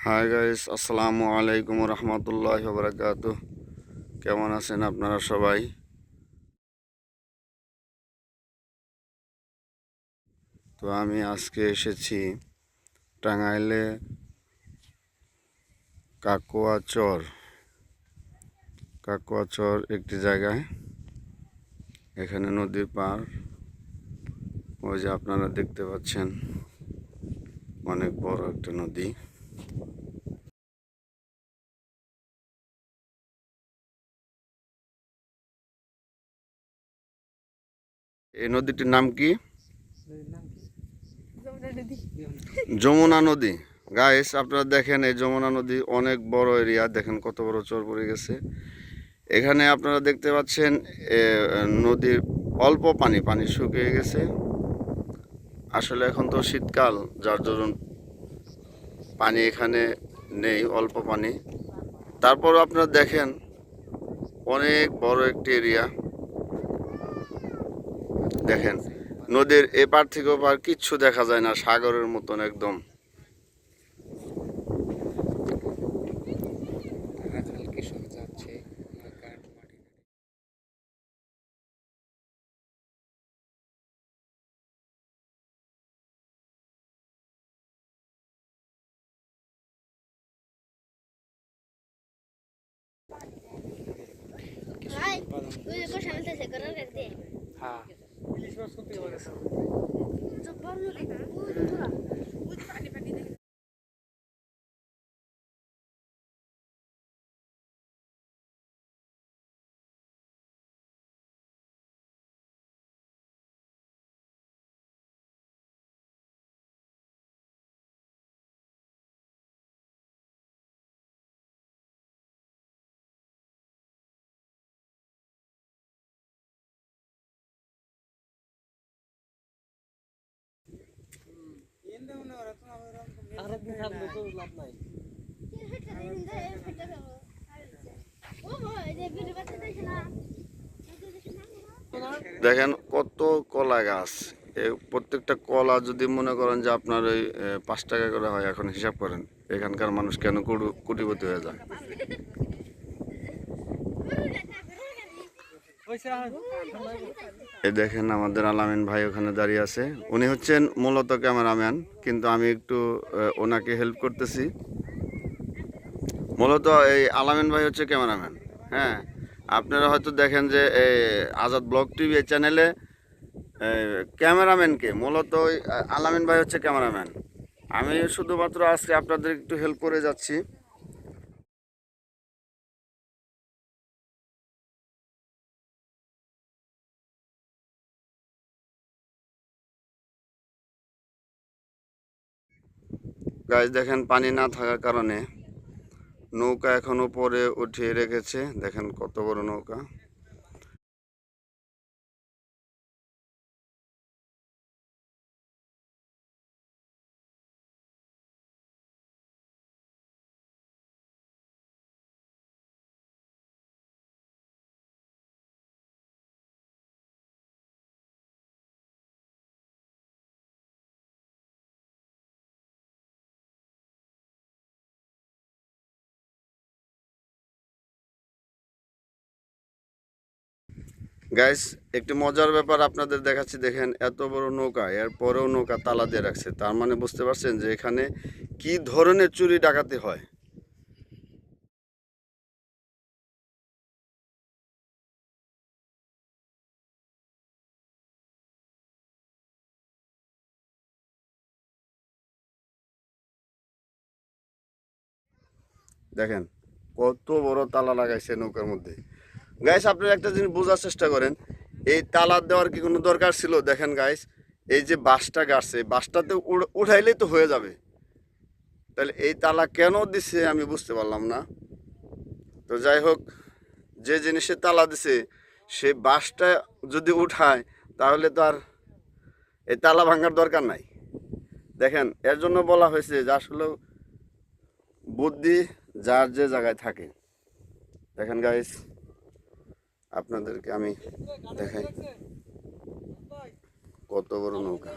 Hi guys, আসসালামু আলাইকুম রহমতুল্লাহ বারাকাতুহ। কেমন আছেন আপনারা সবাই? তো আমি আজকে এসেছি টাঙ্গাইলে কাকুয়াচর একটি জায়গায়। এখানে নদীর পার, ওই যে আপনারা দেখতে পাচ্ছেন অনেক বড় একটা নদী। এই নদীটির নাম কি? যমুনা নদী। গাইস, আপনারা দেখেন এই যমুনা নদী অনেক বড় এরিয়া, দেখেন কত বড় চর পড়ে গেছে। এখানে আপনারা দেখতে পাচ্ছেন নদীর অল্প পানি শুকিয়ে গেছে। আসলে এখন তো শীতকাল, যার দরুন পানি এখানে নেই, অল্প পানি। তারপরও আপনারা দেখেন অনেক বড় একটি এরিয়া। দেখেন নদীর এপার থেকে ওপার কিচ্ছু দেখা যায় না, সাগরের মতন একদম। দেখেন কত কলা গাছ। প্রত্যেকটা কলা যদি মনে করেন যে আপনার ওই 5 টাকা করে হয়, এখন হিসাব করেন এখানকার মানুষ কেন কোটিপতি হয়ে যায়। এই দেখেন আমাদের আলামিন ভাই ওখানে দাঁড়িয়ে আছে। উনি হচ্ছেন মূলত ক্যামেরাম্যান, কিন্তু আমি একটু ওনাকে হেল্প করতেছি। মূলত এই আলামিন ভাই হচ্ছে ক্যামেরাম্যান। হ্যাঁ, আপনারা হয়তো দেখেন যে আজাদ ব্লগ টিভি চ্যানেলে ক্যামেরাম্যানকে, মূলত ওই আলামিন ভাই হচ্ছে ক্যামেরাম্যান। আমি শুধুমাত্র আজকে আপনাদের একটু হেল্প করে যাচ্ছি। গাছ দেখেন পানি না থাকার কারণে নৌকা এখন উপরে উঠিয়ে রেখেছে। দেখেন কত বড় নৌকা। গাইস, একটি মজার ব্যাপার আপনাদের দেখাচ্ছি। দেখেন এত বড় নৌকা, এরপরেও নৌকা তালা দিয়ে রাখছে। তার মানে বুঝতে পারছেন যে এখানে কি ধরনের চুরি ডাকাতি হয়। দেখেন কত বড় তালা লাগাইছে নৌকার মধ্যে। গাইস, আপনারা একটা জিনিস বোঝার চেষ্টা করেন, এই তালা দেওয়ার কি কোনো দরকার ছিল? দেখেন গাইস, এই যে বাঁশটা গাড়ছে, বাঁশটাতে উঠাইলেই তো হয়ে যাবে। তাহলে এই তালা কেন দিছে আমি বুঝতে পারলাম না। তো যাই হোক, যে জিনিসের তালা দিছে সে বাঁশটা যদি উঠায়, তাহলে তো আর এই তালা ভাঙার দরকার নাই। দেখেন, এর জন্য বলা হয়েছে যে আসলে বুদ্ধি যার যে জায়গায় থাকে। দেখেন গাইস, আপনাদেরকে আমি দেখাই কত বড় নৌকা।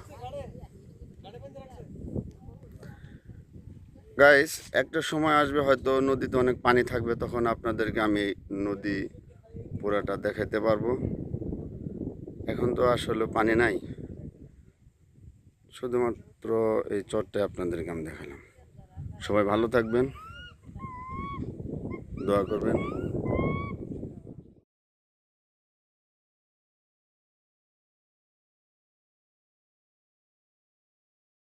গাইস একটা সময় আসবে হয়তো নদীতে অনেক পানি থাকবে, তখন আপনাদেরকে আমি নদী পুরাটা দেখাতে পারবো। এখন তো আসলে পানি নাই, শুধুমাত্র এই চরটাই আপনাদেরকে আমি দেখালাম। সবাই ভালো থাকবেন, দোয়া করবেন।